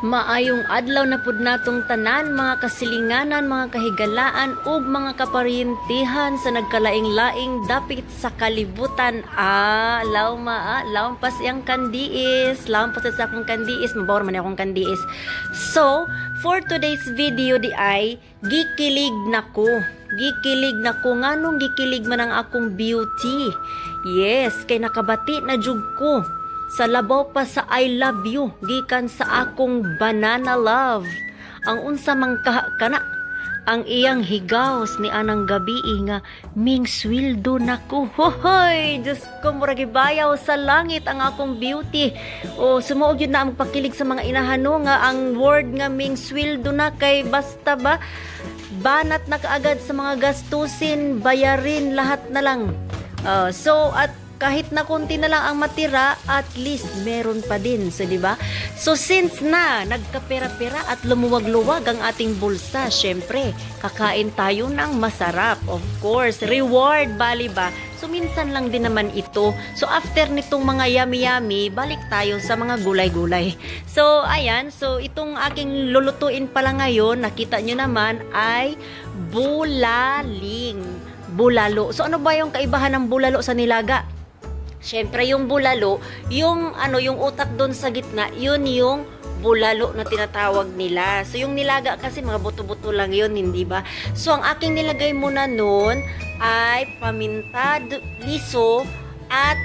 Maayong adlaw na pud natong tanan, mga kasilinganan, mga kahigalaan ug mga kaparyentihan sa nagkalaing-laing dapit sa kalibutan. Lawan pas yang kandiis, lawan pas sa akong kandiis, mabawar man akong kandiis. So, for today's video di ay gikilig nako. Gikilig nako, nganong gikilig man ang akong beauty. Yes, kay nakabati na jud ko sa labaw pa sa I love you gikan sa akong banana love. Ang unsa man kana ang iyang higaws ni anang gabi nga ming sweldo nako. Hoy, Diyos ko, murag gibayaw sa langit ang akong beauty. O sumuog yun na magpakilig sa mga inahano nga ang word nga ming sweldo na kay basta ba banat na kaagad sa mga gastusin, bayarin lahat na lang. So at kahit na konti na lang ang matira, at least meron pa din. So, di ba? So, since na nagkapera-pera at lumuwag-luwag ang ating bulsa, syempre, kakain tayo ng masarap. Of course, reward, bali ba? So, minsan lang din naman ito. So, after nitong mga yummy-yummy, balik tayo sa mga gulay-gulay. So, ayan. So, itong aking lulutuin pala ngayon, nakita nyo naman, ay bulaling. Bulalo. So, ano ba yung kaibahan ng bulalo sa nilaga? Siyempre, yung bulalo, yung utak doon sa gitna, yun yung bulalo na tinatawag nila. So, yung nilaga kasi mga buto-buto lang yun, hindi ba? So, ang aking nilagay muna noon ay paminta, liso, at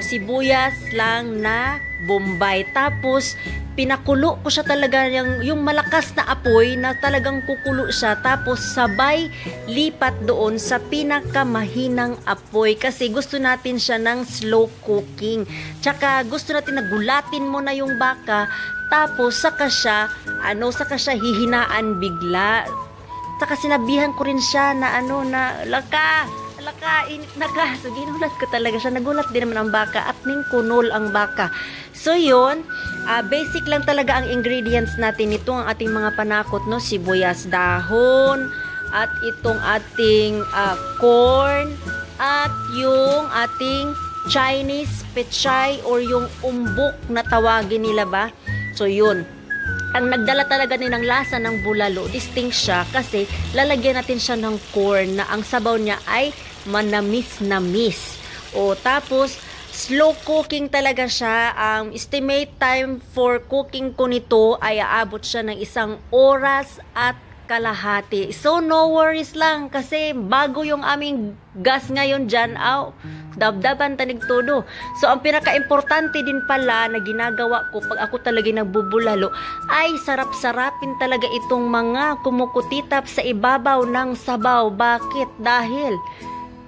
sibuyas lang na bombay. Tapos, pinakulo ko siya talaga yung malakas na apoy na talagang kukulo siya. Tapos, sabay lipat doon sa pinakamahinang apoy. Kasi gusto natin siya ng slow cooking. Tsaka, gusto natin na gulatin mo na yung baka. Tapos, saka siya hihinaan bigla. Tsaka, sinabihan ko rin siya na laka, init na ka. So, ginulat ko talaga siya. Nagulat din naman ang baka at ning kunol ang baka. So, yun. Basic lang talaga ang ingredients natin. Ito ang ating mga panakot, no? Sibuyas dahon, at itong ating corn, at yung ating Chinese pechay or yung umbok na tawagin nila ba? So, yun. Ang nagdala talaga ng lasa ng bulalo, distinct siya kasi lalagyan natin siya ng corn na ang sabaw niya ay manamis-namis. O tapos, slow cooking talaga siya. Ang estimate time for cooking ko nito ay aabot siya ng 1 oras at kalahati. So, no worries lang kasi bago yung aming gas ngayon dyan, dabdaban tanig todo. So, ang pinaka-importante din pala na ginagawa ko pag ako talaga nagbubulalo ay sarap-sarapin talaga itong mga kumukutitap sa ibabaw ng sabaw. Bakit? Dahil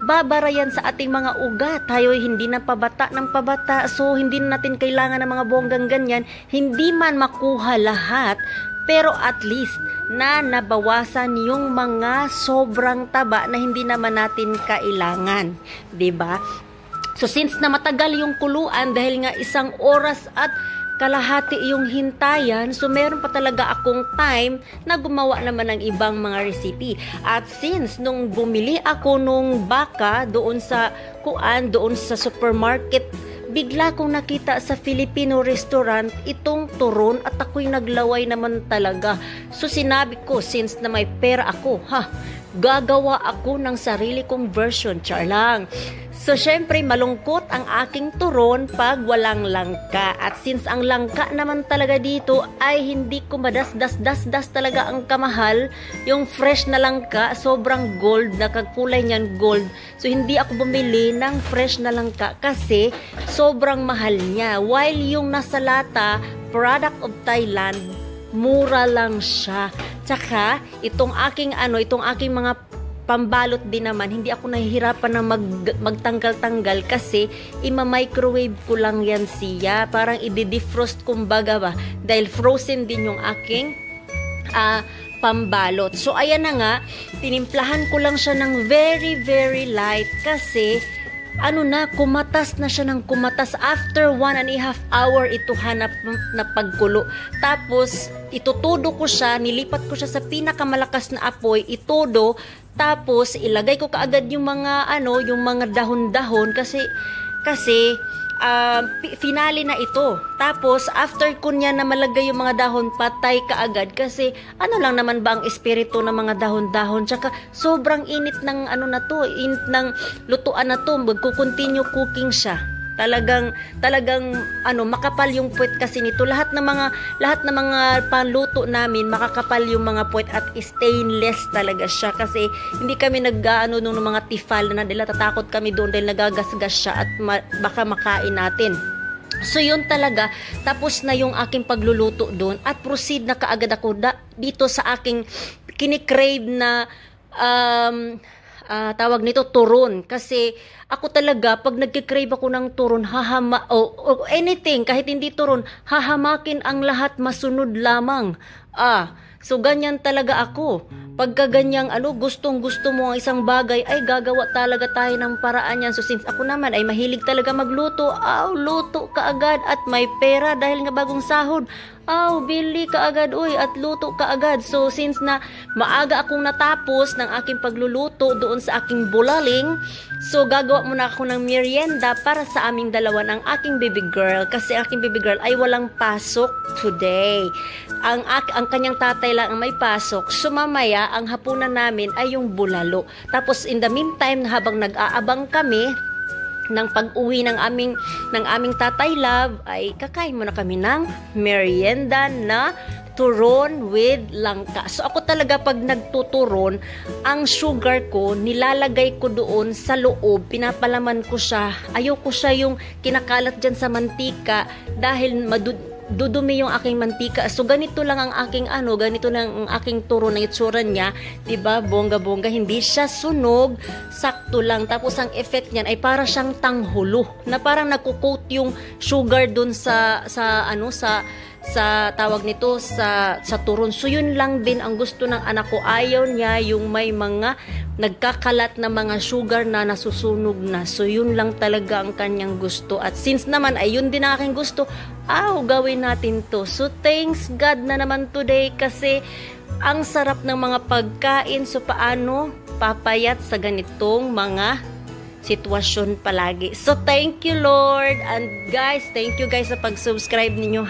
babarayan sa ating mga ugat. Tayo hindi na pabata ng pabata. So, hindi natin kailangan ng mga bonggang ganyan. Hindi man makuha lahat, pero at least na nabawasan yung mga sobrang taba na hindi naman natin kailangan. 'Di ba? So, since na matagal yung kuluan dahil nga 1 oras at kalahati yung hintayan, so meron pa talaga akong time na gumawa naman ng ibang mga recipe. At since nung bumili ako nung baka doon sa supermarket, bigla kong nakita sa Filipino restaurant itong turon at ako'y naglaway naman talaga. So sinabi ko, since na may pera ako, gagawa ako ng sarili kong version, char lang. So, syempre, malungkot ang aking turon pag walang langka. At since ang langka naman talaga dito ay hindi ko madas-das talaga ang kamahal, yung fresh na langka, sobrang gold, nakakulay niyan gold. So, hindi ako bumili ng fresh na langka kasi sobrang mahal niya. While yung nasa lata, product of Thailand, mura lang siya. Tsaka, itong aking mga pambalot din naman, hindi ako nahihirapan na magtanggal-tanggal kasi ima-microwave ko lang yan siya. Parang i-defrost kumbaga ba, dahil frozen din yung aking pambalot. So, ayan na nga, tinimplahan ko lang siya ng very, very light kasi kumatas na siya ng kumatas. After 1.5 hour, ito hanap na pagkulo. Tapos, itutudo ko siya, nilipat ko siya sa pinakamalakas na apoy, itudo, tapos ilagay ko kaagad yung mga dahon-dahon kasi finale na ito. Tapos, after ko niya na malagay yung mga dahon, patay kaagad. Kasi, ano lang naman ba ang espiritu ng mga dahon-dahon? Tsaka, sobrang init ng ano na to, init ng lutuan na to. Magkukontinue cooking siya. Talagang makapal yung puwet kasi nito. Lahat ng mga panluto namin, makakapal yung mga puwet at stainless talaga siya kasi hindi kami nung mga tifal na dahil tatakot kami doon dahil nagagasgas siya at baka makain natin. So yun talaga, tapos na yung aking pagluluto doon at proceed na kaagad ako dito sa aking kinikrave na tawag nito turon, kasi ako talaga pag nagkikrave ako ng turon o anything kahit hindi turon, hahamakin ang lahat, masunod lamang. So ganyan talaga ako. Pagka ganyang gustong gusto mo ang isang bagay, ay gagawa talaga tayo ng paraan yan. So since ako naman ay mahilig talaga magluto, luto kaagad at may pera dahil nga bagong sahod, bili kaagad at luto kaagad. So since na maaga akong natapos ng aking pagluluto doon sa aking bulaling, so gagawa muna ako ng merienda para sa aming dalawa ng aking baby girl, kasi aking baby girl ay walang pasok today. Ang kanyang tatay lang ang may pasok. So mamaya ang hapunan namin ay yung bulalo. Tapos in the meantime, habang nag-aabang kami ng pag-uwi ng aming tatay love, ay kakain muna kami ng merienda na turon with langka. So ako talaga pag nagtuturon, ang sugar ko nilalagay ko doon sa loob, pinapalaman ko siya. Ayoko siya yung kinakalat dyan sa mantika dahil dudumi yung aking mantika. So ganito lang ang aking ganito lang ang aking turon na itsura niya, 'di ba? Bongga-bongga, hindi siya sunog, sakto lang. Tapos ang effect niyan ay para siyang tanghulo, na parang nagko-coat yung sugar dun sa tawag nito sa turon. So yun lang din ang gusto ng anak ko. Ayaw niya yung may mga nagkakalat na mga sugar na nasusunog na. So yun lang talaga ang kanyang gusto. At since naman ay yun din ang aking gusto, gawin natin to. So thanks God na naman today kasi ang sarap ng mga pagkain. So paano papayat sa ganitong mga sitwasyon palagi. So thank you Lord, and guys, thank you guys sa pag-subscribe ninyo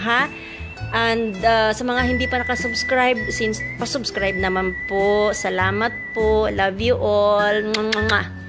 and sa mga hindi pa nakasubscribe, since pa-subscribe naman po, salamat po, love you all. Mwah, mwah.